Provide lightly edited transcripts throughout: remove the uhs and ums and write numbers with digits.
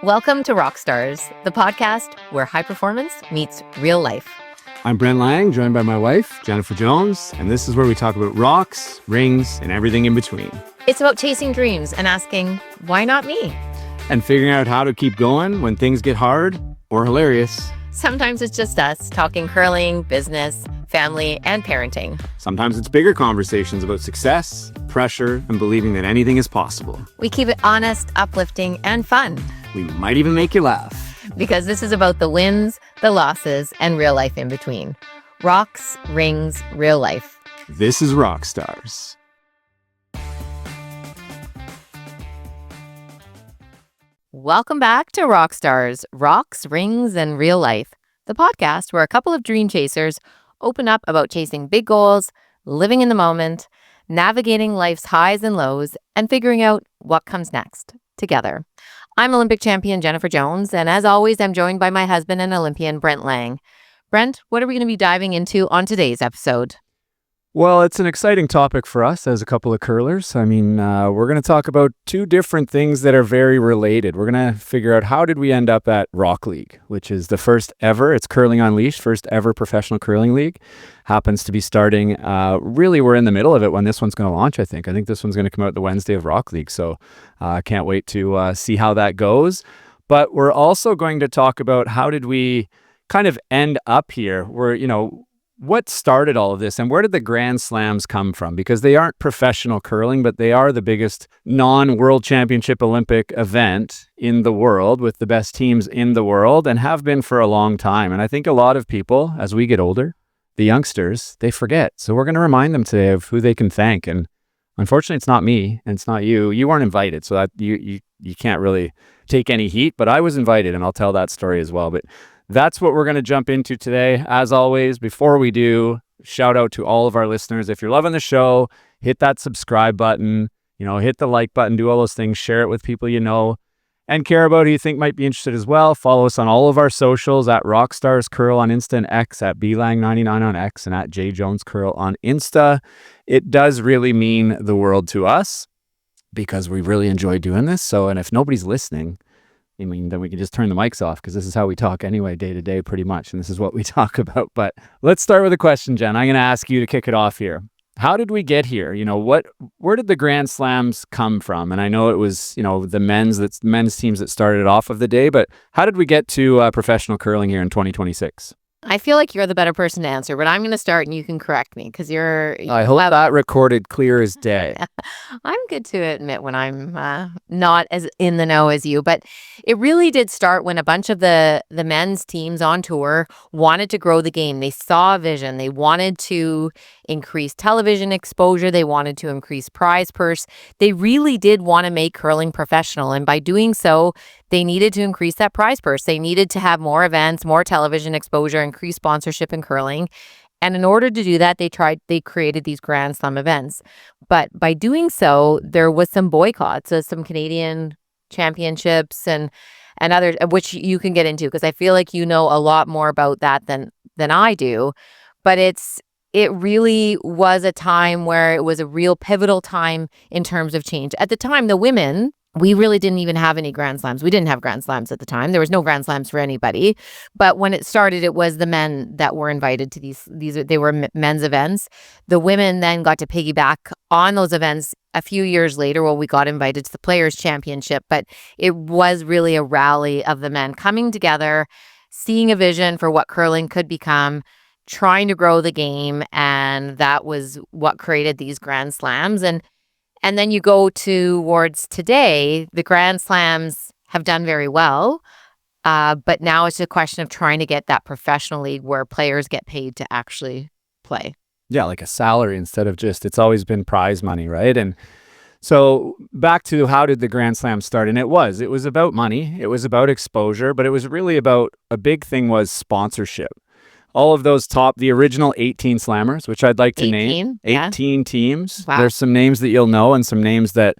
Welcome to Rockstars, the podcast where high performance meets real life. I'm Brent Lang, joined by my wife, Jennifer Jones, and this is where we talk about rocks, rings, and everything in between. It's about chasing dreams and asking, why not me? And figuring out how to keep going when things get hard or hilarious. Sometimes it's just us talking curling, business, family, and parenting. Sometimes it's bigger conversations about success, pressure, and believing that anything is possible. We keep it honest, uplifting, and fun. We might even make you laugh. Because this is about the wins, the losses, and real life in between. Rocks, rings, real life. This is Rockstars. Welcome back to Rockstars, Rocks, Rings, and Real Life, the podcast where a couple of dream chasers open up about chasing big goals, living in the moment, navigating life's highs and lows, and figuring out what comes next together. I'm Olympic champion Jennifer Jones, and as always, I'm joined by my husband and Olympian Brent Lang. Brent, what are we going to be diving into on today's episode? Well, it's an exciting topic for us as a couple of curlers. We're going to talk about two different things that are very related. We're going to figure out how did we end up at Rock League, which is the first ever, it's Curling Unleashed, first ever professional curling league. Happens to be starting, really we're in the middle of it when this one's going to launch, I think. I think this one's going to come out the Wednesday of Rock League, so I can't wait to see how that goes. But we're also going to talk about how did we kind of end up here. What started all of this and where did the Grand Slams come from? Because they aren't professional curling, but they are the biggest non-World Championship Olympic event in the world with the best teams in the world and have been for a long time. And I think a lot of people, as we get older, the youngsters, they forget. So we're going to remind them today of who they can thank. And unfortunately, it's not me and it's not you. You weren't invited, so that you can't really take any heat, but I was invited and I'll tell that story as well. But that's what we're going to jump into today. As always, before we do, shout out to all of our listeners. If you're loving the show, hit that subscribe button, hit the like button, do all those things, share it with people you know and care about who you think might be interested as well. Follow us on all of our socials at Rockstars Curl on Insta and X, at BLang99 on X, and at JJonesCurl on Insta. It does really mean the world to us because we really enjoy doing this. And if nobody's listening, then we can just turn the mics off because this is how we talk anyway, day to day, pretty much. And this is what we talk about. But let's start with a question, Jen. I'm going to ask you to kick it off here. How did we get here? Where did the Grand Slams come from? And I know it was, the men's teams that started it off of the day, but how did we get to professional curling here in 2026? I feel like you're the better person to answer, but I'm going to start and you can correct me because I hope that recorded clear as day. I'm good to admit when I'm not as in the know as you, but it really did start when a bunch of the men's teams on tour wanted to grow the game. They saw a vision. They wanted to increase television exposure. They wanted to increase prize purse. They really did want to make curling professional. And by doing so, they needed to increase that prize purse. They needed to have more events, more television exposure, increase sponsorship in curling. And in order to do that, they created these Grand Slam events. But by doing so, there was some boycotts of some Canadian championships and others, which you can get into because I feel like you know a lot more about that than I do. But it really was a time where it was a real pivotal time in terms of change. At the time, the women, we really didn't even have any Grand Slams. We didn't have Grand Slams at the time. There was no Grand Slams for anybody. But when it started, it was the men that were invited to these. They were men's events. The women then got to piggyback on those events a few years later. Well, we got invited to the Players' Championship, but it was really a rally of the men coming together, seeing a vision for what curling could become, trying to grow the game, and that was what created these Grand Slams. And then you go towards today, the Grand Slams have done very well, but now it's a question of trying to get that professional league where players get paid to actually play. Yeah, like a salary instead of it's always been prize money, right? And so back to how did the Grand Slam start? And it was about money, it was about exposure, but it was really about, a big thing was sponsorship. All of those the original 18 slammers, which I'd like to name. 18 teams. Wow. There's some names that you'll know and some names that,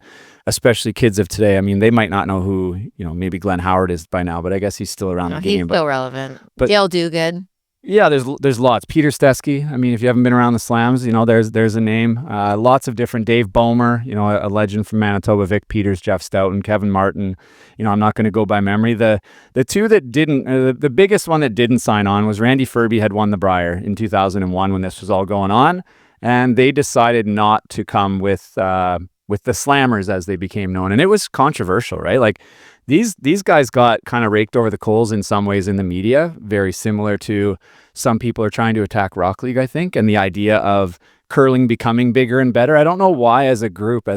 especially kids of today, they might not know who, maybe Glenn Howard is by now, but I guess he's still around the game. He's still relevant. Dale Duguid. Yeah, there's lots. Peter Stesky. I mean, if you haven't been around the slams, there's a name. Lots of different. Dave Bomer, a legend from Manitoba. Vic Peters, Jeff Stoughton, Kevin Martin. I'm not going to go by memory. The two that didn't, the biggest one that didn't sign on was Randy Furby had won the Brier in 2001 when this was all going on, and they decided not to come with the Slammers as they became known, and it was controversial, right? Like these guys got kind of raked over the coals in some ways in the media, very similar to some people are trying to attack Rock League, I think, and the idea of curling becoming bigger and better. I don't know why as a group,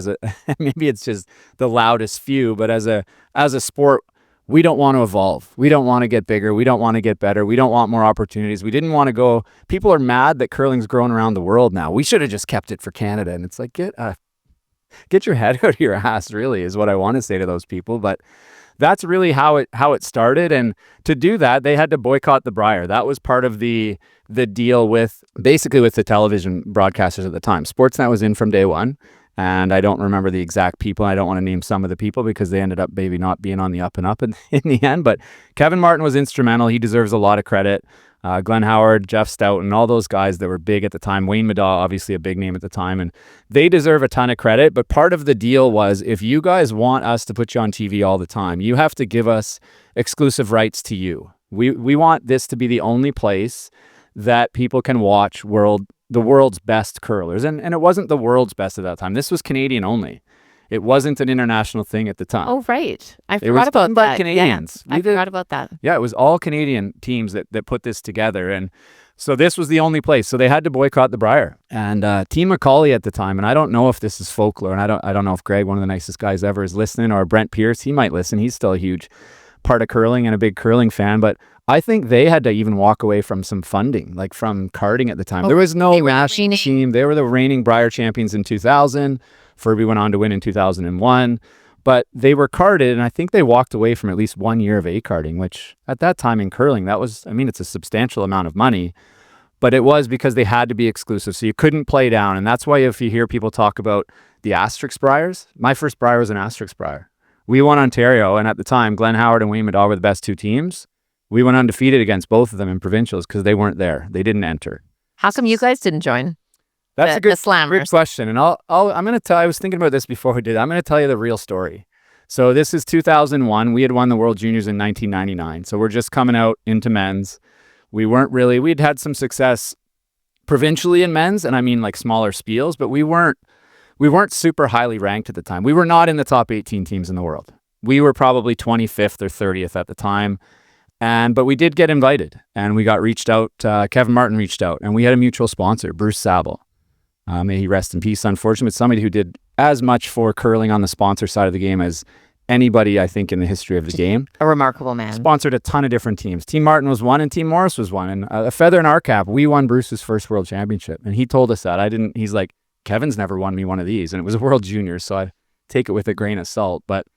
maybe it's just the loudest few, but as a sport, we don't want to evolve. We don't want to get bigger. We don't want to get better. We don't want more opportunities. We didn't want to go. People are mad that curling's grown around the world now. We should have just kept it for Canada. And it's like, get your head out of your ass, really, is what I want to say to those people. But that's really how it started. And to do that, they had to boycott the Brier. That was part of the deal with the television broadcasters at the time. Sportsnet was in from day one. And I don't remember the exact people. I don't want to name some of the people because they ended up maybe not being on the up and up in the end. But Kevin Martin was instrumental. He deserves a lot of credit. Glenn Howard, Jeff Stoughton, all those guys that were big at the time. Wayne Middaugh, obviously a big name at the time, and they deserve a ton of credit. But part of the deal was, if you guys want us to put you on TV all the time, you have to give us exclusive rights to you. We want this to be the only place that people can watch the world's best curlers. And it wasn't the world's best at that time. This was Canadian only. It wasn't an international thing at the time. Oh, right. I forgot about that. Canadians. Yeah, I forgot about that. Yeah, it was all Canadian teams that put this together. And so this was the only place. So they had to boycott the Brier. And Team Macaulay at the time, and I don't know if this is folklore, and I don't know if Greg, one of the nicest guys ever, is listening, or Brent Pierce, he might listen. He's still a huge part of curling and a big curling fan. But I think they had to even walk away from some funding, like from karting at the time. There was no national team. They were the reigning Brier champions in 2000. Furby went on to win in 2001, but they were carded, and I think they walked away from at least 1 year of A-carding, which at that time in curling, it's a substantial amount of money, but it was because they had to be exclusive, so you couldn't play down, and that's why if you hear people talk about the Asterisk Briers, my first Brier was an Asterisk Brier. We won Ontario, and at the time, Glenn Howard and Wayne Middaugh were the best two teams. We went undefeated against both of them in provincials because they weren't there. They didn't enter. How come you guys didn't join? That's a good question. And I'm going to tell, I was thinking about this before we did. I'm going to tell you the real story. So this is 2001. We had won the World Juniors in 1999. So we're just coming out into men's. We'd had some success provincially in men's, and I mean like smaller spiels, but we weren't super highly ranked at the time. We were not in the top 18 teams in the world. We were probably 25th or 30th at the time. But we did get invited, and we got reached out. Kevin Martin reached out, and we had a mutual sponsor, Bruce Saville. May he rest in peace, unfortunately, but somebody who did as much for curling on the sponsor side of the game as anybody, I think, in the history of the game. A remarkable man. Sponsored a ton of different teams. Team Martin was one, and Team Morris was one. And a feather in our cap, we won Bruce's first world championship. And he told us that. He's like, Kevin's never won me one of these. And it was a World Junior, so I take it with a grain of salt. But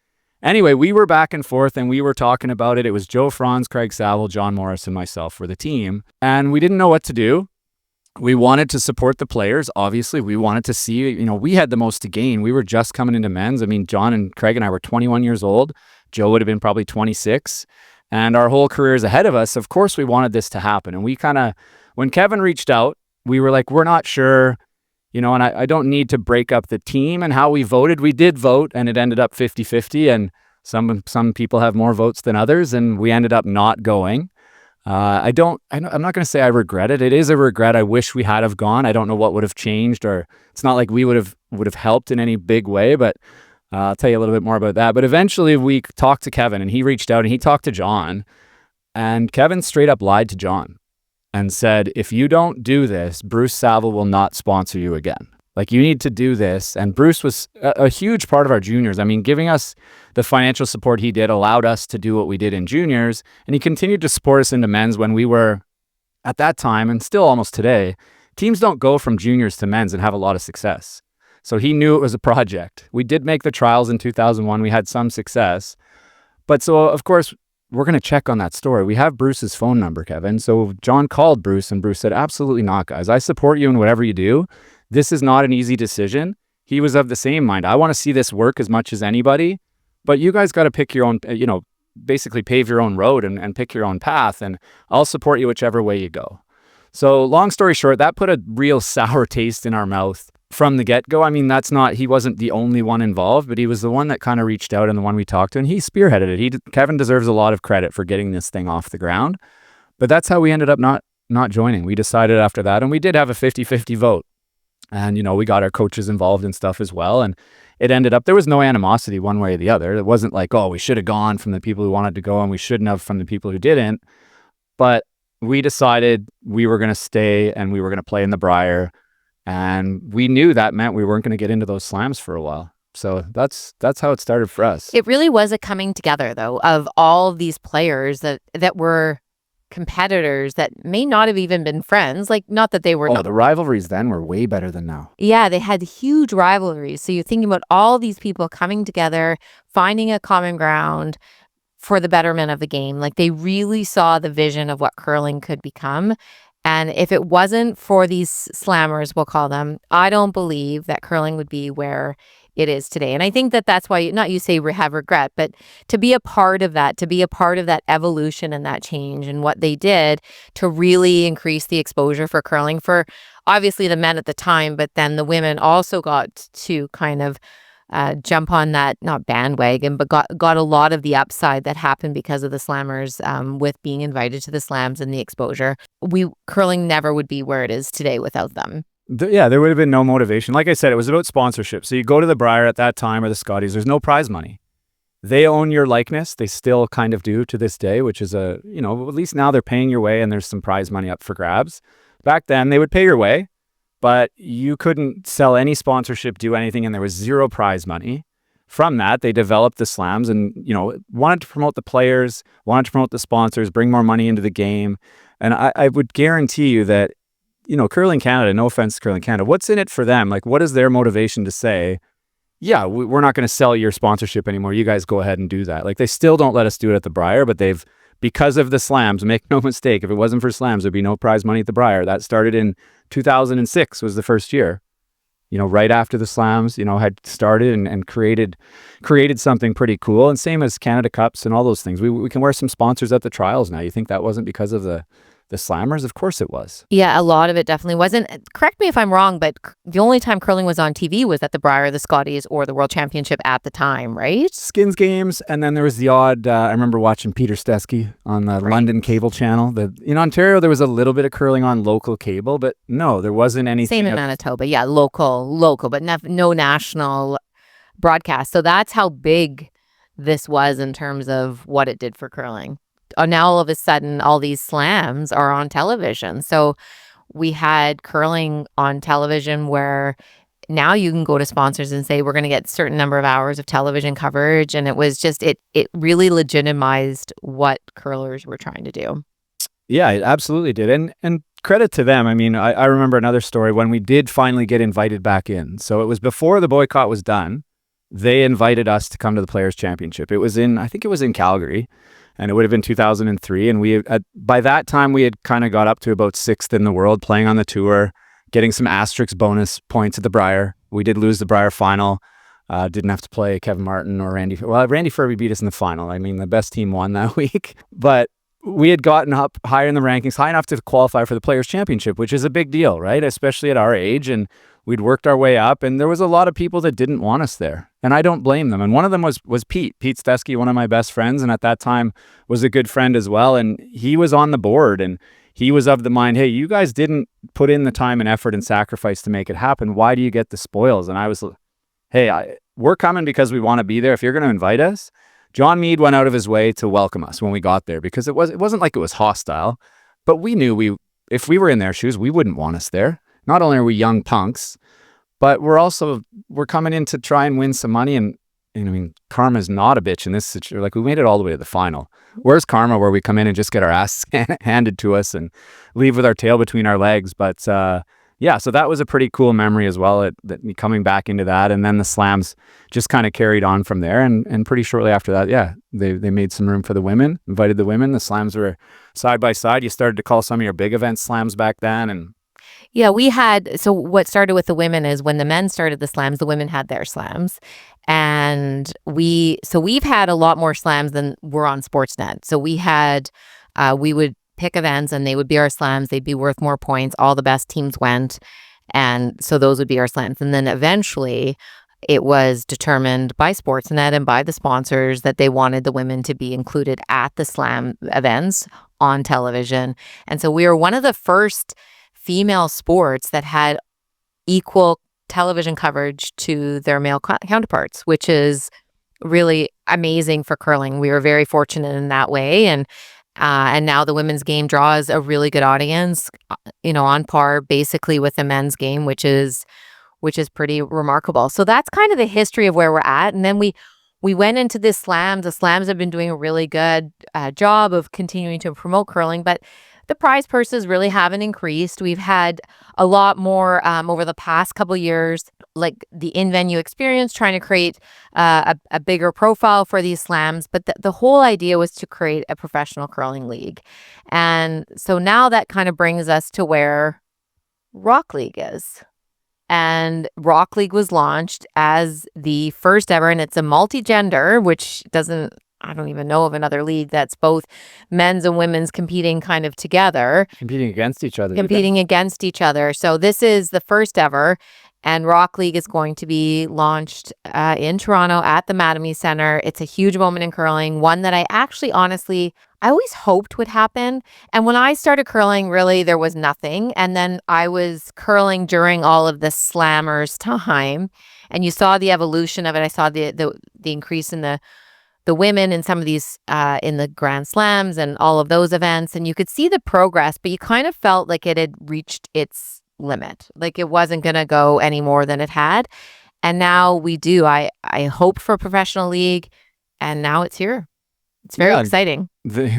anyway, we were back and forth, and we were talking about it. It was Joe Franz, Craig Saville, John Morris, and myself for the team. And we didn't know what to do. We wanted to support the players. Obviously, we wanted to see, we had the most to gain. We were just coming into men's. I mean, John and Craig and I were 21 years old. Joe would have been probably 26. And our whole careers ahead of us. Of course, we wanted this to happen. And we when Kevin reached out, we were like, we're not sure, and I don't need to break up the team and how we voted. We did vote, and it ended up 50-50. And some people have more votes than others, and we ended up not going. I'm not going to say I regret it. It is a regret. I wish we had have gone. I don't know what would have changed, or it's not like we would have helped in any big way, but I'll tell you a little bit more about that. But eventually we talked to Kevin, and he reached out and he talked to John, and Kevin straight up lied to John and said, if you don't do this, Bruce Saville will not sponsor you again. Like, you need to do this. And Bruce was a huge part of our juniors. I mean, giving us the financial support he did allowed us to do what we did in juniors. And he continued to support us into men's when we were, at that time, and still almost today, teams don't go from juniors to men's and have a lot of success. So he knew it was a project. We did make the trials in 2001. We had some success. But so, of course, we're going to check on that story. We have Bruce's phone number, Kevin. So John called Bruce, and Bruce said, absolutely not, guys. I support you in whatever you do. This is not an easy decision. He was of the same mind. I want to see this work as much as anybody, but you guys got to pick your own, basically pave your own road and pick your own path, and I'll support you whichever way you go. So long story short, that put a real sour taste in our mouth from the get-go. I mean, he wasn't the only one involved, but he was the one that kind of reached out and the one we talked to, and he spearheaded it. Kevin deserves a lot of credit for getting this thing off the ground, but that's how we ended up not joining. We decided after that, and we did have a 50-50 vote. And, we got our coaches involved and stuff as well. And it ended up, there was no animosity one way or the other. It wasn't like, oh, we should have gone from the people who wanted to go and we shouldn't have from the people who didn't. But we decided we were going to stay and we were going to play in the Brier. And we knew that meant we weren't going to get into those slams for a while. So that's how it started for us. It really was a coming together, though, of all of these players that were competitors that may not have even been friends. Like, not that they were. The rivalries then were way better than now. Yeah, they had huge rivalries. So you're thinking about all these people coming together, finding a common ground for the betterment of the game. Like, they really saw the vision of what curling could become. And if it wasn't for these slammers, we'll call them, I don't believe that curling would be where it is today. And I think that that's why, not you say have regret, but to be a part of that, evolution and that change and what they did to really increase the exposure for curling for obviously the men at the time, but then the women also got to kind of jump on that, not bandwagon, but got a lot of the upside that happened because of the slammers with being invited to the slams and the exposure. Curling never would be where it is today without them. There would have been no motivation. Like I said, it was about sponsorship. So you go to the Brier at that time or the Scotties, there's no prize money. They own your likeness. They still kind of do to this day, which is at least now they're paying your way and there's some prize money up for grabs. Back then they would pay your way, but you couldn't sell any sponsorship, do anything, and there was zero prize money. From that, they developed the slams and, wanted to promote the players, wanted to promote the sponsors, bring more money into the game. And I would guarantee you that, Curling Canada, no offense to Curling Canada, what's in it for them? Like, what is their motivation to say, yeah, we're not going to sell your sponsorship anymore. You guys go ahead and do that. Like, they still don't let us do it at the Brier, but because of the slams, make no mistake, if it wasn't for slams, there'd be no prize money at the Brier. That started in 2006 was the first year. Right after the slams, had started and created something pretty cool. And same as Canada Cups and all those things. We can wear some sponsors at the trials now. You think that wasn't because of the slammers? Of course it was. Yeah, a lot of it definitely wasn't. Correct me if I'm wrong, but the only time curling was on TV was at the Brier, the Scotties, or the World Championship at the time, right? Skins games, and then there was the odd, I remember watching Peter Stesky on the London cable channel. In Ontario, there was a little bit of curling on local cable, but no, there wasn't anything. Same in Manitoba, yeah, local, but no national broadcast. So that's how big this was in terms of what it did for curling. Now all of a sudden all these slams are on television. So we had curling on television where now you can go to sponsors and say we're going to get a certain number of hours of television coverage, and it was just it really legitimized what curlers were trying to do. Yeah, it absolutely did. And credit to them. I mean, I remember another story when we did finally get invited back in. So it was before the boycott was done. They invited us to come to the Players' Championship. I think it was in Calgary. And it would have been 2003. And by that time, we had kind of got up to about 6th in the world, playing on the tour, getting some asterisk bonus points at the Brier. We did lose the Brier final. Didn't have to play Kevin Martin or Randy. Well, Randy Furby beat us in the final. I mean, the best team won that week. But we had gotten up higher in the rankings, high enough to qualify for the Players' Championship, which is a big deal, right? Especially at our age. And we'd worked our way up, and there was a lot of people that didn't want us there. And I don't blame them. And one of them was Pete Stesky, one of my best friends, and at that time was a good friend as well. And he was on the board, and he was of the mind, hey, you guys didn't put in the time and effort and sacrifice to make it happen. Why do you get the spoils? And I was, hey, we're coming because we want to be there. If you're going to invite us, John Mead went out of his way to welcome us when we got there, because it wasn't like it was hostile, but we knew if we were in their shoes, we wouldn't want us there. Not only are we young punks, but we're coming in to try and win some money. And I mean, karma's not a bitch in this situation. Like, we made it all the way to the final. Where's karma, where we come in and just get our ass handed to us and leave with our tail between our legs? But yeah, so that was a pretty cool memory as well, coming back into that. And then the slams just kind of carried on from there. And pretty shortly after that, yeah, they made some room for the women, invited the women. The slams were side by side. You started to call some of your big event slams back then. And Yeah, so what started with the women is when the men started the slams, the women had their slams. And we've had a lot more slams than were on Sportsnet. So we would pick events and they would be our slams. They'd be worth more points. All the best teams went. And so those would be our slams. And then eventually it was determined by Sportsnet and by the sponsors that they wanted the women to be included at the slam events on television. And so we were one of the first female sports that had equal television coverage to their male counterparts, which is really amazing for curling. We were very fortunate in that way, and now the women's game draws a really good audience, on par basically with the men's game, which is pretty remarkable. So that's kind of the history of where we're at, and then we went into this slams. The slams have been doing a really good job of continuing to promote curling, but the prize purses really haven't increased. We've had a lot more over the past couple years, like the in-venue experience, trying to create a bigger profile for these slams. But the whole idea was to create a professional curling league. And so now that kind of brings us to where Rock League is. And Rock League was launched as the first ever, and it's a multi-gender, which I don't even know of another league that's both men's and women's competing kind of together. Competing against each other. So this is the first ever, and Rock League is going to be launched in Toronto at the Mattamy Centre. It's a huge moment in curling, one that I actually honestly I always hoped would happen. And when I started curling, really, there was nothing. And then I was curling during all of the slammers time, and you saw the evolution of it. I saw the increase in the women in some of these in the Grand Slams and all of those events, and you could see the progress, but you kind of felt like it had reached its limit, like it wasn't going to go any more than it had. And now we do. I hoped for a professional league, and now it's here. It's very exciting.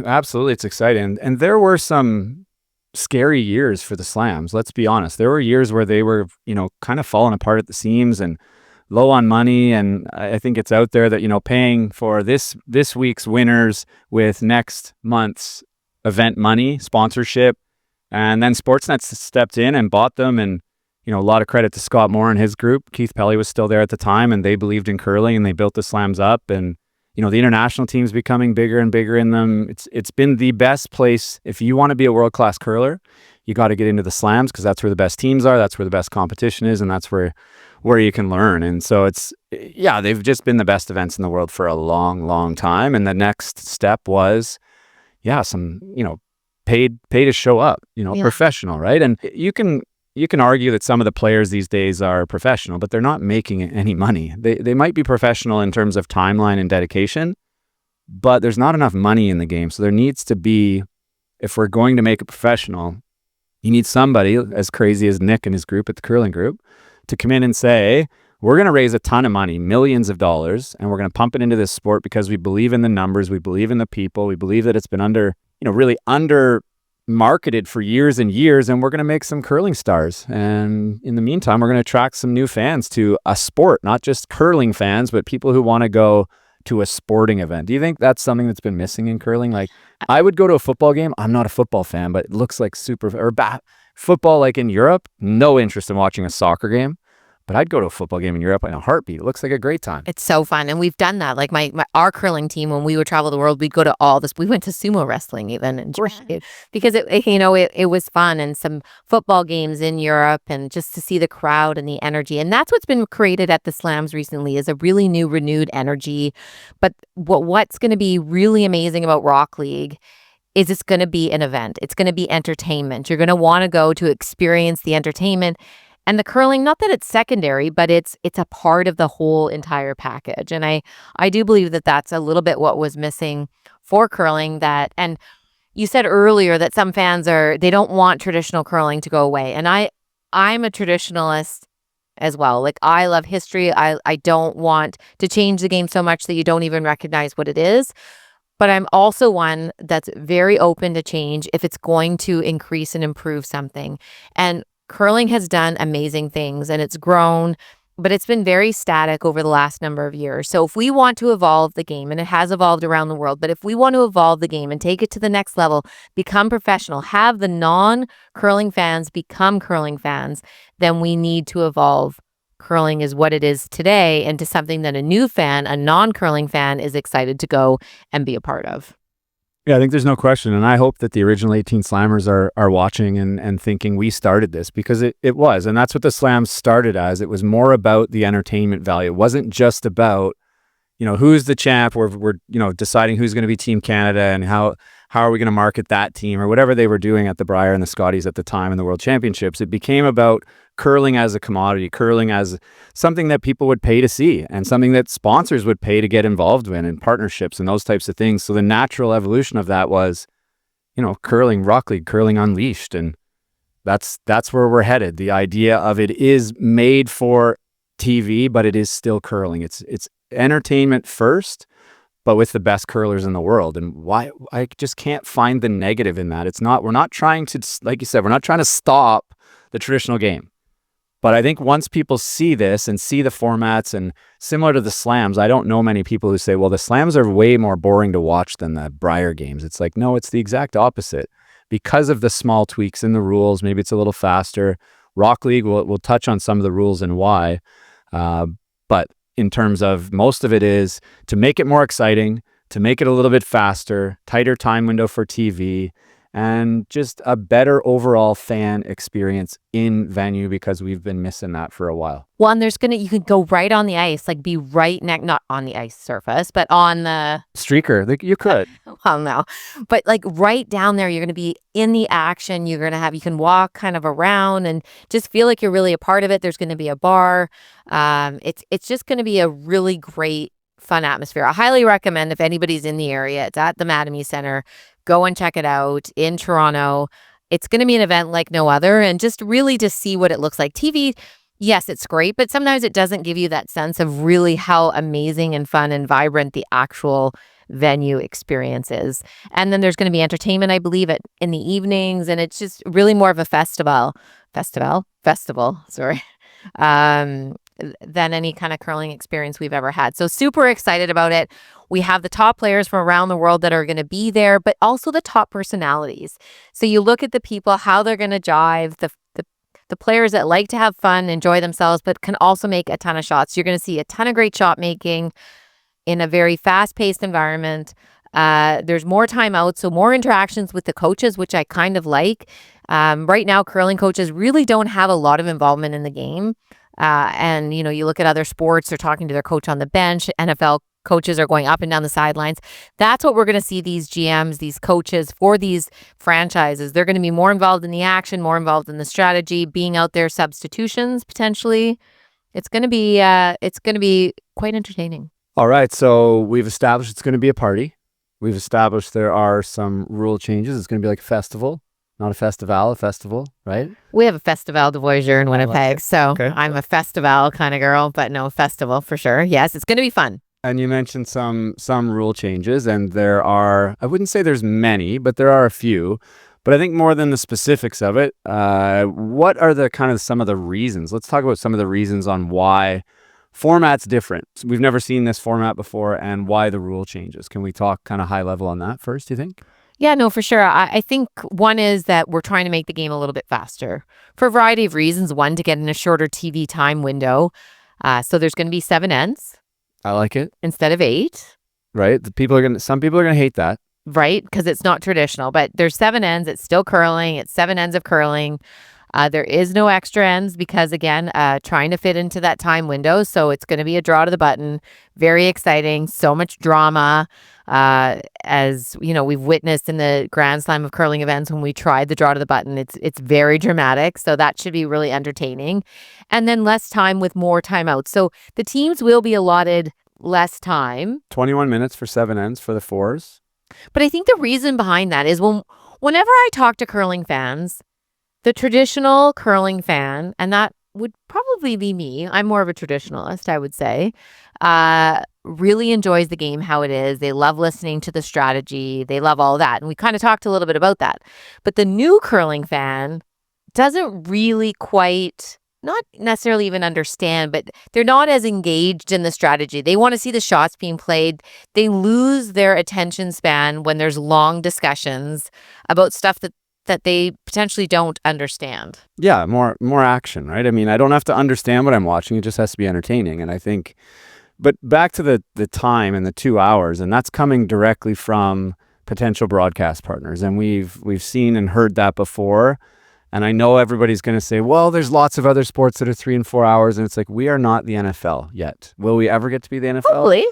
Absolutely, it's exciting. And there were some scary years for the slams. Let's be honest. There were years where they were, kind of falling apart at the seams and low on money. And I think it's out there that, paying for this week's winners with next month's event money, sponsorship. And then Sportsnet stepped in and bought them. And, a lot of credit to Scott Moore and his group. Keith Pelly was still there at the time, and they believed in curling and they built the slams up. And, the international team's becoming bigger and bigger in them. It's been the best place. If you want to be a world-class curler, you got to get into the slams, because that's where the best teams are. That's where the best competition is. And that's where you can learn. And so they've just been the best events in the world for a long, long time. And the next step was, some, paid to show up, professional, right? And you can argue that some of the players these days are professional, but they're not making any money. They might be professional in terms of timeline and dedication, but there's not enough money in the game. So there needs to be, if we're going to make it professional, you need somebody as crazy as Nick and his group at the Curling Group to come in and say, we're going to raise a ton of money, millions of dollars, and we're going to pump it into this sport because we believe in the numbers, we believe in the people, we believe that it's been really under marketed for years and years, and we're going to make some curling stars. And in the meantime, we're going to attract some new fans to a sport, not just curling fans, but people who want to go to a sporting event. Do you think that's something that's been missing in curling? Like, I would go to a football game. I'm not a football fan, but it looks like football, like in Europe, no interest in watching a soccer game. But I'd go to a football game in Europe in a heartbeat. It looks like a great time. It's so fun. And we've done that. Like our curling team, when we would travel the world, we'd go to all this. We went to sumo wrestling even in Japan, because it was fun, and some football games in Europe, and just to see the crowd and the energy. And that's what's been created at the slams recently, is a really new, renewed energy. But what's going to be really amazing about Rock League is it's going to be an event. It's going to be entertainment. You're going to want to go to experience the entertainment. And the curling, not that it's secondary, but it's a part of the whole entire package. And I do believe that that's a little bit what was missing for curling. And you said earlier that some fans they don't want traditional curling to go away. And I'm a traditionalist as well. Like, I love history. I don't want to change the game so much that you don't even recognize what it is. But I'm also one that's very open to change if it's going to increase and improve something. And curling has done amazing things, and it's grown but it's been very static over the last number of years. So if we want to evolve the game, and it has evolved around the world, but if we want to evolve the game and take it to the next level, become professional, have the non-curling fans become curling fans, then we need to evolve curling is what it is today into something that a new fan, a non-curling fan, is excited to go and be a part of. Yeah, I think there's no question. And I hope that the original 18 Slammers are watching and thinking we started this, because it was. And that's what the Slams started as. It was more about the entertainment value. It wasn't just about, who's the champ. We're deciding who's going to be Team Canada and how are we going to market that team, or whatever they were doing at the Brier and the Scotties at the time in the World Championships. It became about curling as a commodity, curling as something that people would pay to see, and something that sponsors would pay to get involved in, and partnerships and those types of things. So the natural evolution of that was, curling, Rock League, curling unleashed. And that's where we're headed. The idea of it is made for TV, but it is still curling. It's entertainment first, but with the best curlers in the world. And why I just can't find the negative in that. We're not trying to, like you said, we're not trying to stop the traditional game. But I think once people see this and see the formats, and similar to the Slams, I don't know many people who say, well, the Slams are way more boring to watch than the Brier games. It's like, no, it's the exact opposite. Because of the small tweaks in the rules, maybe it's a little faster. Rock League, we'll touch on some of the rules and why. But in terms of, most of it is to make it more exciting, to make it a little bit faster, tighter time window for TV, and just a better overall fan experience in venue, because we've been missing that for a while. Well, and you can go right on the ice, like be right next, not on the ice surface, but on the streaker. You could. Well, no, but like right down there, you're going to be in the action. You can walk kind of around and just feel like you're really a part of it. There's going to be a bar. It's just going to be a really great, fun atmosphere. I highly recommend, if anybody's in the area, it's at the Mattamy Center. Go and check it out in Toronto. It's going to be an event like no other, and just really to see what it looks like. TV, yes, it's great, but sometimes it doesn't give you that sense of really how amazing and fun and vibrant the actual venue experience is. And then there's going to be entertainment, I believe, in the evenings, and it's just really more of a festival, sorry, than any kind of curling experience we've ever had. So super excited about it. We have the top players from around the world that are going to be there, but also the top personalities. So you look at the people, how they're going to jive, the players that like to have fun, enjoy themselves, but can also make a ton of shots. You're going to see a ton of great shot making in a very fast-paced environment. There's more timeouts, so more interactions with the coaches, which I kind of like. Right now, curling coaches really don't have a lot of involvement in the game. And, you look at other sports, they're talking to their coach on the bench. NFL coaches are going up and down the sidelines. That's what we're going to see, these GMs, these coaches for these franchises. They're going to be more involved in the action, more involved in the strategy, being out there, substitutions potentially. It's going to be quite entertaining. All right. So we've established it's going to be a party. We've established there are some rule changes. It's going to be like a festival. Not a festival, a festival, right? We have a Festival de Voyageur in Winnipeg, so okay. I'm a festival kind of girl, but no, festival for sure. Yes, it's going to be fun. And you mentioned some rule changes, and there are, I wouldn't say there's many, but there are a few. But I think more than the specifics of it, what are the kind of some of the reasons? Let's talk about some of the reasons on why format's different. We've never seen this format before, and why the rule changes. Can we talk kind of high level on that first, do you think? Yeah, no, for sure. I think one is that we're trying to make the game a little bit faster for a variety of reasons. One, to get in a shorter TV time window. So there's going to be 7 ends. I like it. Instead of 8. Right. Some people are going to hate that. Right. Because it's not traditional, but there's 7 ends. It's still curling. It's 7 ends of curling. There is no extra ends because, again, trying to fit into that time window. So it's going to be a draw to the button. Very exciting. So much drama. As we've witnessed in the Grand Slam of curling events when we tried the draw to the button. It's very dramatic. So that should be really entertaining. And then less time with more timeouts. So the teams will be allotted less time. 21 minutes for 7 ends for the 4s. But I think the reason behind that is whenever I talk to curling fans, the traditional curling fan, and that would probably be me, I'm more of a traditionalist, I would say, really enjoys the game how it is. They love listening to the strategy. They love all that. And we kind of talked a little bit about that. But the new curling fan doesn't really quite, not necessarily even understand, but they're not as engaged in the strategy. They want to see the shots being played. They lose their attention span when there's long discussions about stuff that they potentially don't understand. Yeah, more action, right? I mean, I don't have to understand what I'm watching. It just has to be entertaining. And I think, but back to the time and the 2 hours, and that's coming directly from potential broadcast partners. And we've seen and heard that before. And I know everybody's going to say, well, there's lots of other sports that are 3 and 4 hours. And it's like, we are not the NFL yet. Will we ever get to be the NFL?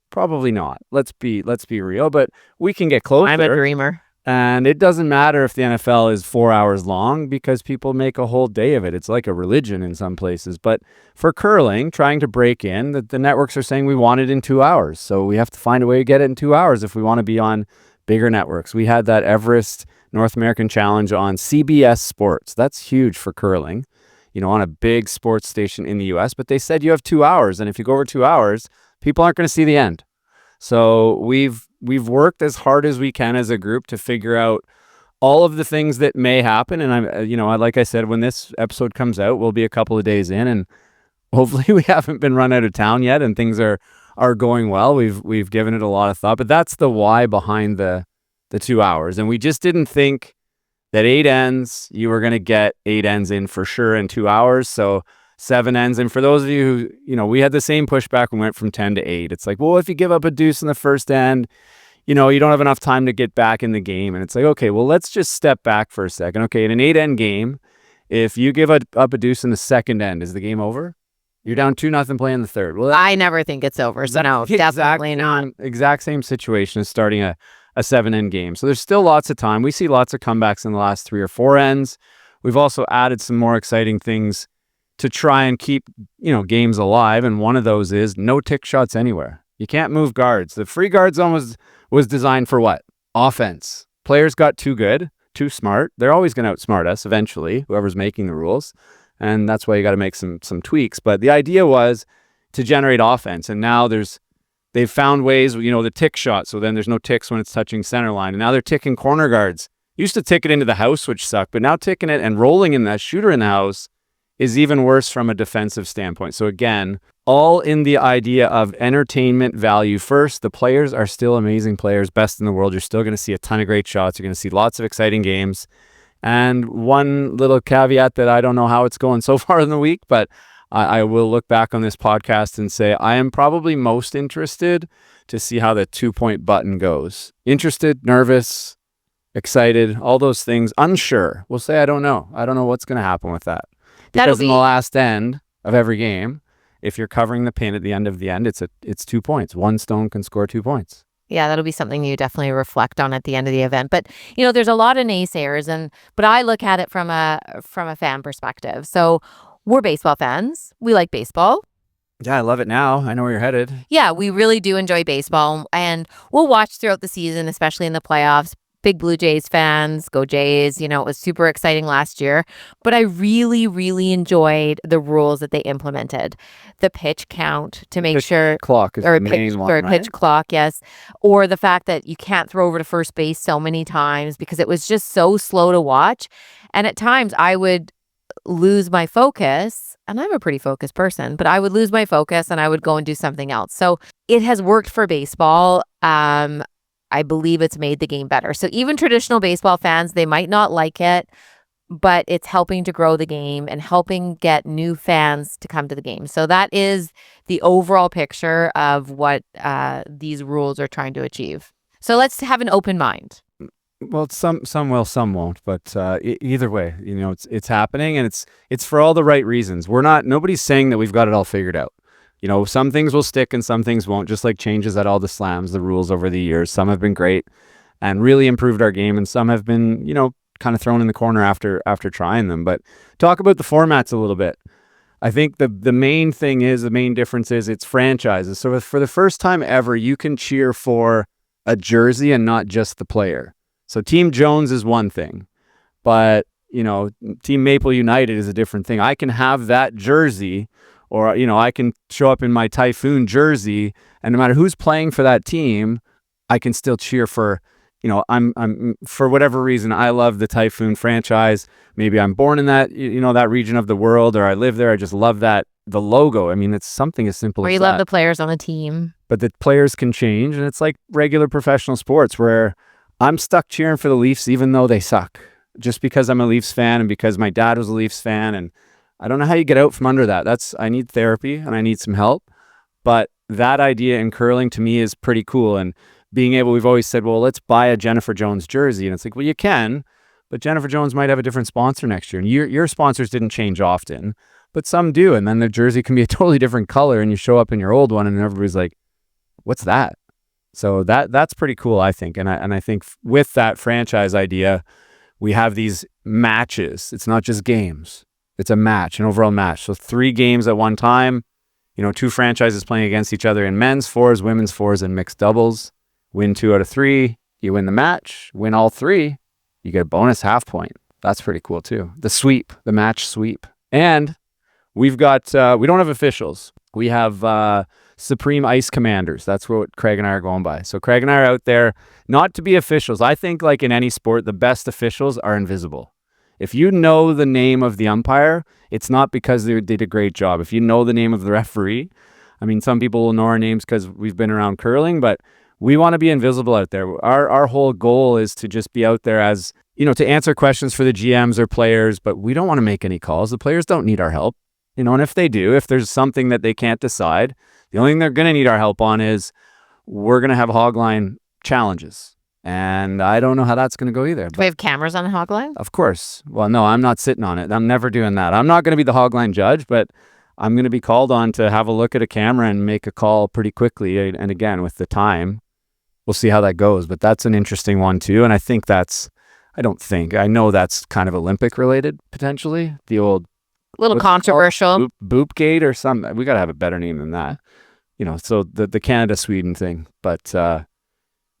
Probably not. Let's be real, but we can get closer. I'm a dreamer. And it doesn't matter if the NFL is 4 hours long because people make a whole day of it. It's like a religion in some places. But for curling, trying to break in, the networks are saying we want it in 2 hours. So we have to find a way to get it in 2 hours if we want to be on bigger networks. We had that Everest North American Challenge on CBS Sports. That's huge for curling, on a big sports station in the US. But they said you have 2 hours. And if you go over 2 hours, people aren't going to see the end. So we've worked as hard as we can as a group to figure out all of the things that may happen. And like I said, when this episode comes out, we'll be a couple of days in, and hopefully we haven't been run out of town yet, and things are going well. We've given it a lot of thought, but that's the why behind the 2 hours. And we just didn't think that 8 ends, you were going to get 8 ends in for sure in 2 hours. So 7 ends. And for those of you who, we had the same pushback. We went from 10 to 8. It's like, well, if you give up a deuce in the first end, you don't have enough time to get back in the game. And it's like, okay, well, let's just step back for a second. Okay, in an 8-end game, if you give up a deuce in the second end, is the game over? You're down 2-0 playing the third. Well, I never think it's over. So no, definitely not. Exact same situation as starting a 7-end game. So there's still lots of time. We see lots of comebacks in the last 3 or 4 ends. We've also added some more exciting things to try and keep, games alive. And one of those is no tick shots anywhere. You can't move guards. The free guard zone was designed for what? Offense. Players got too good, too smart. They're always going to outsmart us eventually, whoever's making the rules. And that's why you got to make some tweaks. But the idea was to generate offense. And now they've found ways, the tick shot. So then there's no ticks when it's touching center line. And now they're ticking corner guards. Used to tick it into the house, which sucked. But now ticking it and rolling in that shooter in the house is even worse from a defensive standpoint. So again, all in the idea of entertainment value first. The players are still amazing players, best in the world. You're still going to see a ton of great shots. You're going to see lots of exciting games. And one little caveat that I don't know how it's going so far in the week, but I will look back on this podcast and say I am probably most interested to see how the 2-point button goes. Interested, nervous, excited, all those things. Unsure. We'll say I don't know. I don't know what's going to happen with that. Because in the last end of every game, if you're covering the pin at the end of the end, it's 2 points. One stone can score 2 points. Yeah, that'll be something you definitely reflect on at the end of the event. But there's a lot of naysayers, but I look at it from a fan perspective. So we're baseball fans. We like baseball. Yeah, I love it now. I know where you're headed. Yeah, we really do enjoy baseball, and we'll watch throughout the season, especially in the playoffs. Big Blue Jays fans, go Jays. It was super exciting last year. But I really, really enjoyed the rules that they implemented. The pitch count to make sure. Clock is the main one, right? Pitch clock, yes. Or the fact that you can't throw over to first base so many times because it was just so slow to watch. And at times I would lose my focus, and I'm a pretty focused person, but I would lose my focus and I would go and do something else. So it has worked for baseball. I believe it's made the game better. So even traditional baseball fans, they might not like it, but it's helping to grow the game and helping get new fans to come to the game. So that is the overall picture of what these rules are trying to achieve. So let's have an open mind. Well, some will, some won't, but either way, it's happening, and it's for all the right reasons. Nobody's saying that we've got it all figured out. Some things will stick and some things won't, just like changes at all the slams, the rules over the years. Some have been great and really improved our game, and some have been, kind of thrown in the corner after trying them. But talk about the formats a little bit. I think the main difference is it's franchises. So for the first time ever, you can cheer for a jersey and not just the player. So Team Jones is one thing, but, Team Maple United is a different thing. I can have that jersey, or, I can show up in my Typhoon jersey, and no matter who's playing for that team, I can still cheer for I'm for whatever reason, I love the Typhoon franchise. Maybe I'm born in that, that region of the world, or I live there. I just love the logo. I mean, it's something as simple Or as you that. love the players on the team. But the players can change, and it's like regular professional sports where I'm stuck cheering for the Leafs even though they suck, just because I'm a Leafs fan and because my dad was a Leafs fan. And I don't know how you get out from under that. I need therapy and I need some help. But that idea in curling to me is pretty cool. And we've always said, well, let's buy a Jennifer Jones jersey. And it's like, well, you can, but Jennifer Jones might have a different sponsor next year. And your sponsors didn't change often, but some do. And then the jersey can be a totally different color and you show up in your old one and everybody's like, what's that? So that's pretty cool, I think. And I think with that franchise idea, we have these matches. It's not just games. It's a match, an overall match. So 3 games at one time, 2 franchises playing against each other in men's fours, women's fours, and mixed doubles. Win 2 out of 3, you win the match. Win all 3, you get a bonus half point. That's pretty cool too. The match sweep. And we've got, we don't have officials. We have Supreme Ice Commanders. That's what Craig and I are going by. So Craig and I are out there not to be officials. I think like in any sport, the best officials are invisible. If you know the name of the umpire, it's not because they did a great job. If you know the name of the referee, I mean, some people will know our names because we've been around curling, but we want to be invisible out there. Our whole goal is to just be out there as, to answer questions for the GMs or players, but we don't want to make any calls. The players don't need our help. And if they do, if there's something that they can't decide, the only thing they're going to need our help on is we're going to have hogline challenges. And I don't know how that's going to go either. Do we have cameras on the hogline? Of course. Well, no, I'm not sitting on it. I'm never doing that. I'm not going to be the hogline judge, but I'm going to be called on to have a look at a camera and make a call pretty quickly. And again, with the time, we'll see how that goes. But that's an interesting one too. And I know that's kind of Olympic related, potentially. The old little controversial. Boopgate or something. We got to have a better name than that. So the Canada-Sweden thing. But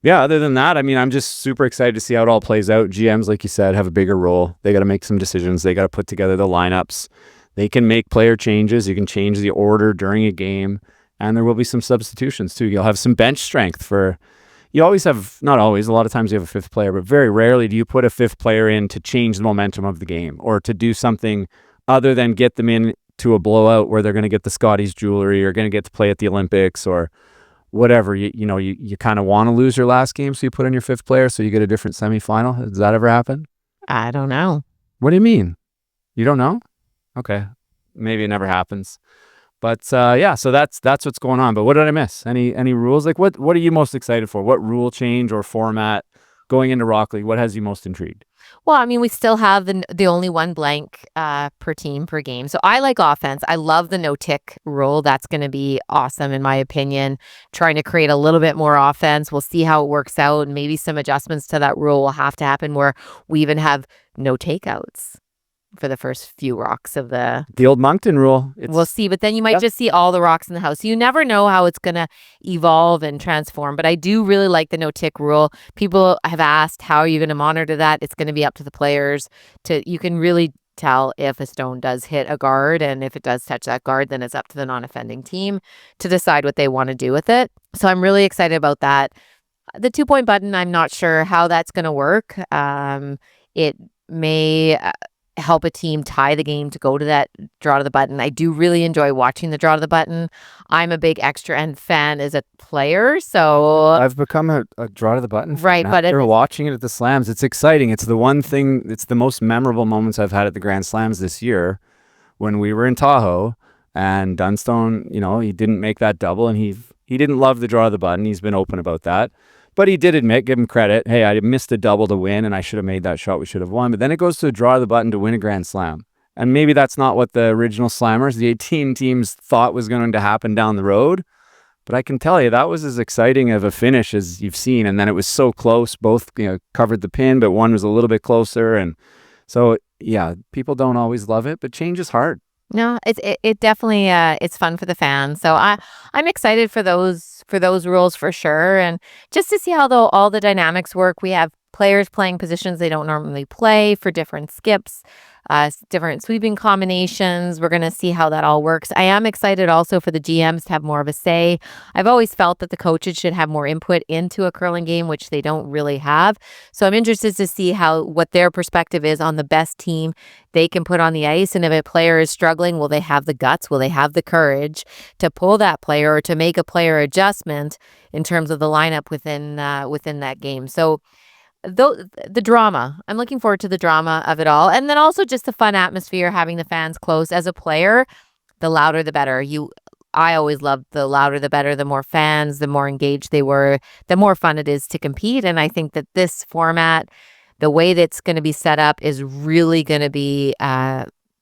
yeah, other than that, I mean, I'm just super excited to see how it all plays out. GMs, like you said, have a bigger role. They got to make some decisions. They got to put together the lineups. They can make player changes. You can change the order during a game. And there will be some substitutions too. You'll have some bench strength you always have, not always, a lot of times you have a 5th player, but very rarely do you put a 5th player in to change the momentum of the game or to do something other than get them in to a blowout where they're going to get the Scotties jewelry or going to get to play at the Olympics or whatever. You kind of want to lose your last game, so you put in your 5th player so you get a different semifinal. Does that ever happen? I don't know. What do you mean? You don't know? Okay. Maybe it never happens. But yeah, so that's what's going on. But what did I miss? Any rules? Like what are you most excited for? What rule change or format going into Rock League? What has you most intrigued? Well, I mean, we still have the only one blank per team per game. So I like offense. I love the no-tick rule. That's going to be awesome, in my opinion. Trying to create a little bit more offense. We'll see how it works out. And maybe some adjustments to that rule will have to happen where we even have no takeouts for the first few rocks of the old Moncton rule. We'll see, but then you might just see all the rocks in the house. You never know how it's going to evolve and transform, but I do really like the no-tick rule. People have asked, how are you going to monitor that? It's going to be up to the players. You can really tell if a stone does hit a guard, and if it does touch that guard, then it's up to the non-offending team to decide what they want to do with it. So I'm really excited about that. The 2-point button, I'm not sure how that's going to work. It may help a team tie the game to go to that draw to the button. I do really enjoy watching the draw to the button. I'm a big extra end fan as a player, so I've become a draw to the button fan. Right, but after watching it at the Slams, it's exciting. It's the one thing. It's the most memorable moments I've had at the Grand Slams this year, when we were in Tahoe and Dunstone. He didn't make that double, and he didn't love the draw to the button. He's been open about that. But he did admit, give him credit, hey, I missed a double to win, and I should have made that shot. We should have won. But then it goes to draw the button to win a Grand Slam. And maybe that's not what the original Slammers, the 18 teams, thought was going to happen down the road. But I can tell you, that was as exciting of a finish as you've seen. And then it was so close. Both covered the pin, but one was a little bit closer. And so, yeah, people don't always love it, but change is hard. No, it definitely it's fun for the fans. So I'm excited for those rules for sure, and just to see how all the dynamics work. We have players playing positions they don't normally play for different skips, different sweeping combinations. We're going to see how that all works. I am excited also for the GMs to have more of a say. I've always felt that the coaches should have more input into a curling game, which they don't really have. So I'm interested to see what their perspective is on the best team they can put on the ice. And if a player is struggling, will they have the guts? Will they have the courage to pull that player or to make a player adjustment in terms of the lineup within that game? So the drama, I'm looking forward to the drama of it all. And then also just the fun atmosphere, having the fans close. As a player, the louder the better. I always loved the louder the better. The more fans, the more engaged they were, the more fun it is to compete. And I think that this format, the way that's going to be set up, is really going to be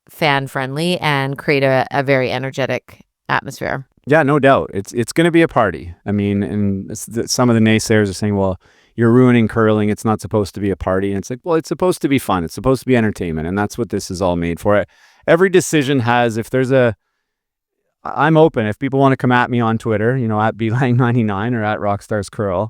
fan friendly and create a very energetic atmosphere. Yeah, no doubt. It's going to be a party. I mean, and some of the naysayers are saying, well, you're ruining curling. It's not supposed to be a party. And it's like, well, it's supposed to be fun. It's supposed to be entertainment. And that's what this is all made for. Every decision has, I'm open. If people want to come at me on Twitter, at BLang99 or at RockstarsCurl,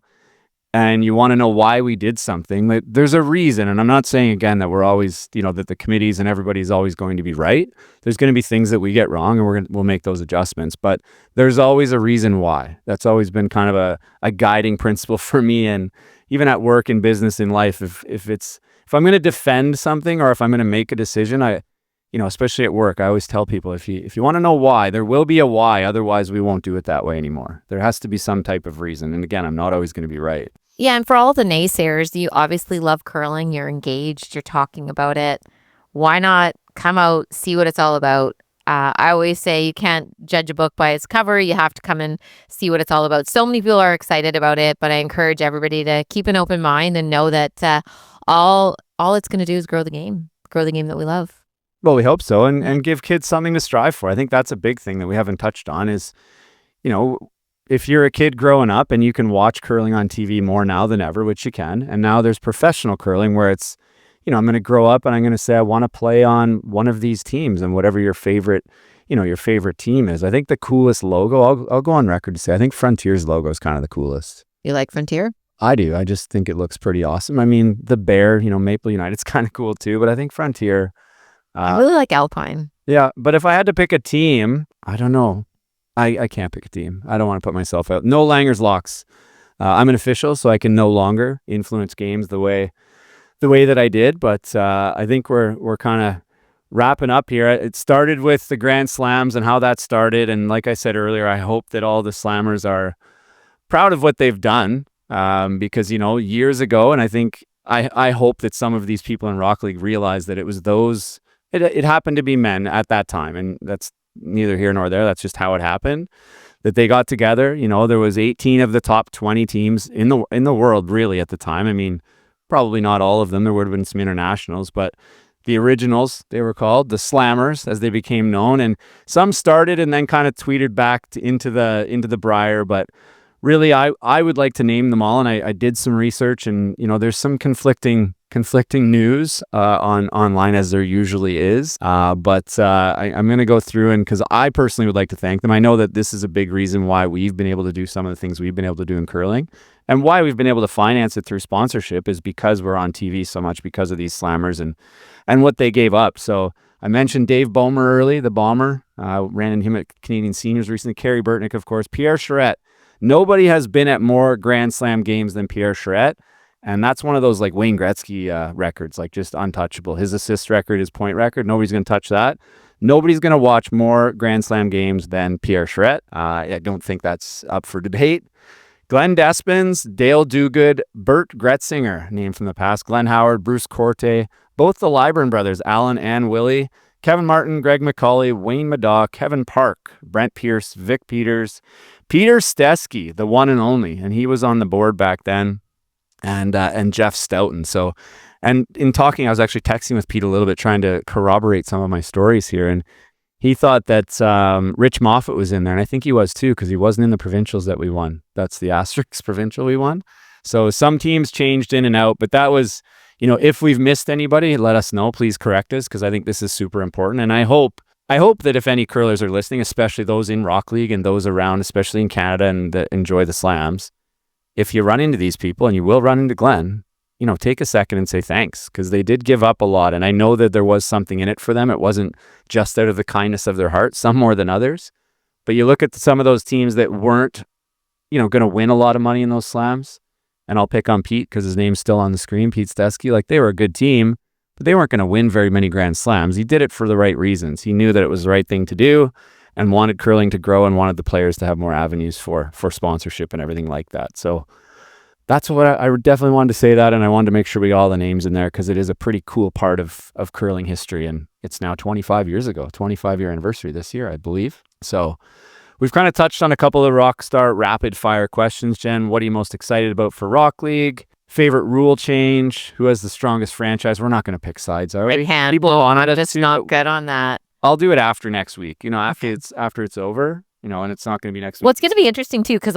and you want to know why we did something, there's a reason. And I'm not saying, again, that we're always, that the committees and everybody's always going to be right. There's going to be things that we get wrong, and we'll make those adjustments. But there's always a reason why. That's always been kind of a guiding principle for me. And even at work and business in life, if I'm going to defend something or if I'm going to make a decision, especially at work, I always tell people, if you want to know why, there will be a why. Otherwise, we won't do it that way anymore. There has to be some type of reason. And again, I'm not always going to be right. Yeah, and for all the naysayers, you obviously love curling. You're engaged. You're talking about it. Why not come out, see what it's all about? I always say you can't judge a book by its cover. You have to come and see what it's all about. So many people are excited about it, but I encourage everybody to keep an open mind and know that all it's going to do is grow the game that we love. Well, we hope so, and give kids something to strive for. I think that's a big thing that we haven't touched on is, if you're a kid growing up and you can watch curling on TV more now than ever, which you can, and now there's professional curling where it's, I'm going to grow up and I'm going to say I want to play on one of these teams, and whatever your favorite team is. I think the coolest logo, I'll go on record to say, I think Frontier's logo is kind of the coolest. You like Frontier? I do. I just think it looks pretty awesome. I mean, the bear, Maple United's kind of cool too, but I think Frontier. I really like Alpine. Yeah, but if I had to pick a team, I don't know. I can't pick a team. I don't want to put myself out. No Langer's locks. I'm an official, so I can no longer influence games the way that I did. But I think we're kind of wrapping up here. It started with the Grand Slams and how that started. And like I said earlier, I hope that all the slammers are proud of what they've done because, years ago, and I think I hope that some of these people in Rock League realize that it was those. It happened to be men at that time, and that's neither here nor there. That's just how it happened, that they got together. There was 18 of the top 20 teams in the world really at the time. I mean, probably not all of them. There would have been some internationals, but the originals, they were called the Slammers as they became known. And some started and then kind of tweeted back into the Brier. But really, I would like to name them all. And I did some research, and there's some conflicting news online, as there usually is. But I'm going to go through, and because I personally would like to thank them. I know that this is a big reason why we've been able to do some of the things we've been able to do in curling, and why we've been able to finance it through sponsorship is because we're on TV so much because of these slammers and what they gave up. So I mentioned Dave Bomer early, the Bomber. Ran into him at Canadian Seniors recently. Kerry Burtnick, of course. Pierre Charette. Nobody has been at more Grand Slam games than Pierre Charette. And that's one of those like Wayne Gretzky records, like just untouchable. His assist record, his point record, nobody's going to touch that. Nobody's going to watch more Grand Slam games than Pierre Charette. I don't think that's up for debate. Glenn Despens, Dale Duguid, Bert Gretzinger, named from the past, Glenn Howard, Bruce Corte, both the Lyburn brothers, Alan and Willie, Kevin Martin, Greg McCauley, Wayne Maddaw, Kevin Park, Brent Pierce, Vic Peters, Peter Stesky, the one and only, and he was on the board back then, and Jeff Stoughton. So, and in talking, I was actually texting with Pete a little bit, trying to corroborate some of my stories here, and he thought that Rich Moffat was in there, and I think he was too, because he wasn't in the provincials that we won. That's the Asterix provincial we won. So some teams changed in and out, but that was, if we've missed anybody, let us know. Please correct us, because I think this is super important. And I hope that if any curlers are listening, especially those in Rock League and those around, especially in Canada and that enjoy the slams, if you run into these people, and you will run into Glenn, take a second and say thanks, because they did give up a lot. And I know that there was something in it for them. It wasn't just out of the kindness of their heart, some more than others. But you look at some of those teams that weren't, going to win a lot of money in those slams. And I'll pick on Pete because his name's still on the screen, Pete Stesky. Like, they were a good team, but they weren't going to win very many Grand Slams. He did it for the right reasons. He knew that it was the right thing to do and wanted curling to grow and wanted the players to have more avenues for sponsorship and everything like that. So that's what I definitely wanted to say that, and I wanted to make sure we got all the names in there because it is a pretty cool part of curling history, and it's now 25 years ago, 25-year anniversary this year, I believe. So we've kind of touched on a couple of Rockstar rapid-fire questions. Jen, what are you most excited about for Rock League? Favorite rule change? Who has the strongest franchise? We're not going to pick sides, are we? I can't. People on it. It's not good on that. I'll do it after next week. After it's over. And it's not going to be next week. Well, it's going to be interesting too, because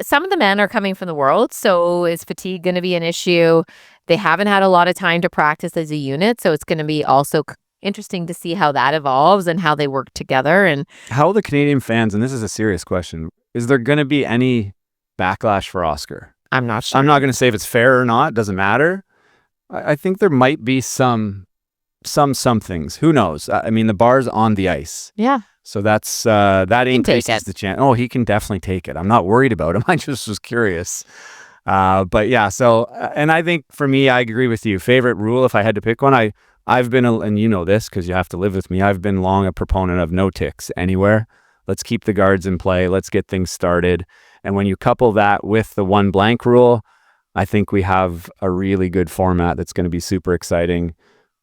some of the men are coming from the world. So is fatigue going to be an issue? They haven't had a lot of time to practice as a unit. So it's going to be also interesting to see how that evolves and how they work together. And how will the Canadian fans, and this is a serious question, is there going to be any backlash for Oscar? I'm not sure. I'm not going to say if it's fair or not. It doesn't matter. I think there might be some things. Who knows? I mean, the bar's on the ice. Yeah. So that increases the chance. Oh, he can definitely take it. I'm not worried about him. I just was curious. But yeah, so, and I think for me, I agree with you. Favorite rule, if I had to pick one, I've been, and you know this because you have to live with me, I've been long a proponent of no ticks anywhere. Let's keep the guards in play. Let's get things started. And when you couple that with the one blank rule, I think we have a really good format that's going to be super exciting.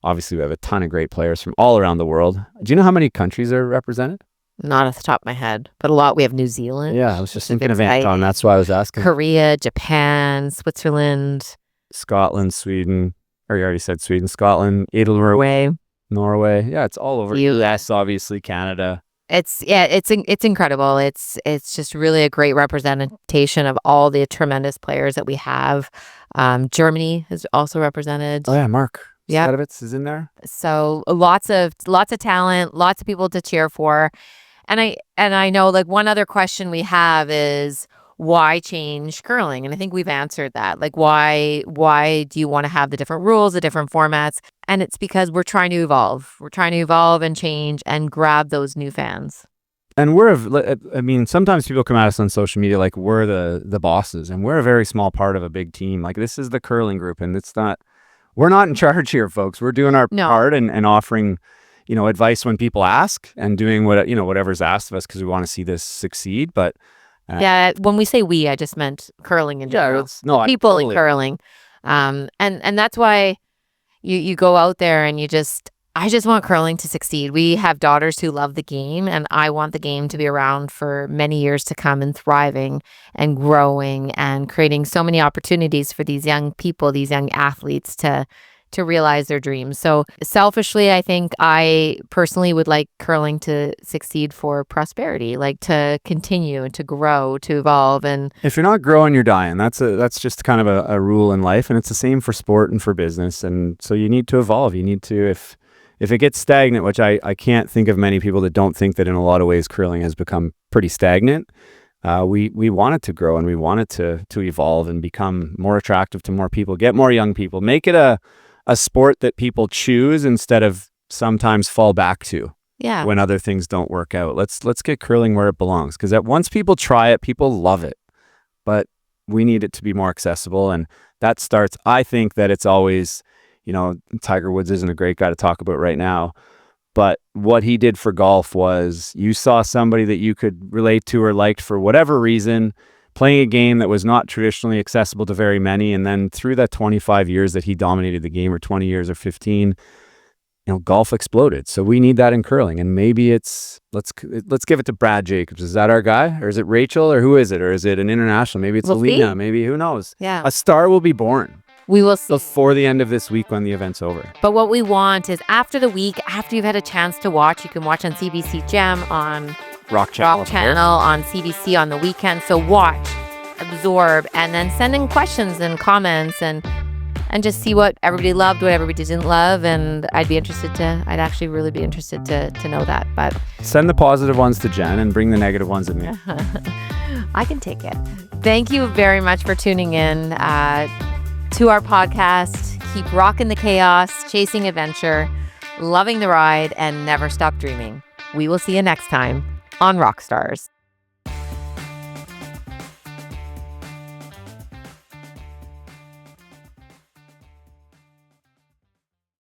Obviously, we have a ton of great players from all around the world. Do you know how many countries are represented? Not off the top of my head, but a lot. We have New Zealand. Yeah, I was just thinking of Anton. That's why I was asking. Korea, Japan, Switzerland. Scotland, Sweden. Or you already said Sweden, Scotland, Italy, Norway. Yeah, it's all over. US, obviously, Canada. It's incredible. It's just really a great representation of all the tremendous players that we have. Germany is also represented. Oh yeah, Mark. Yeah, Sadovitz is in there. So lots of talent, lots of people to cheer for, and I know like one other question we have is why change curling, and I think we've answered that. Like why do you want to have the different rules, the different formats? And it's because we're trying to evolve. We're trying to evolve and change and grab those new fans. And sometimes people come at us on social media like we're the bosses, and we're a very small part of a big team. Like this is the curling group, and we're not in charge here, folks. We're doing our part and offering, advice when people ask and doing whatever's asked of us because we want to see this succeed. But when we say we, I just meant curling in general. People in curling. And that's why you go out there and I just want curling to succeed. We have daughters who love the game, and I want the game to be around for many years to come and thriving and growing and creating so many opportunities for these young people, these young athletes to realize their dreams. So selfishly, I think I personally would like curling to succeed for prosperity, like to continue and to grow, to evolve. And if you're not growing, you're dying. That's just kind of a rule in life, and it's the same for sport and for business. And so you need to evolve. You need to, if it gets stagnant, which I can't think of many people that don't think that in a lot of ways curling has become pretty stagnant. We want it to grow, and we want it to evolve and become more attractive to more people, get more young people, make it a sport that people choose instead of sometimes fall back to when other things don't work out. Let's get curling where it belongs, because once people try it, people love it. But we need it to be more accessible, and that starts, I think that it's always, Tiger Woods isn't a great guy to talk about right now, but what he did for golf was you saw somebody that you could relate to or liked for whatever reason, playing a game that was not traditionally accessible to very many. And then through that 25 years that he dominated the game, or 20 years or 15, golf exploded. So we need that in curling. And maybe let's give it to Brad Jacobs. Is that our guy? Or is it Rachel? Or who is it? Or is it an international? Maybe it's Alina. Maybe, who knows? Yeah. A star will be born. We will see. Before the end of this week when the event's over. But what we want is after the week, after you've had a chance to watch, you can watch on CBC Gem, on Rock Channel on CBC on the weekend. So watch, absorb, and then send in questions and comments and just see what everybody loved, what everybody didn't love. And I'd actually really be interested to know that. But send the positive ones to Jen and bring the negative ones to me. I can take it. Thank you very much for tuning in. to our podcast. Keep rocking the chaos, chasing adventure, loving the ride, and never stop dreaming. We will see you next time on Rockstars.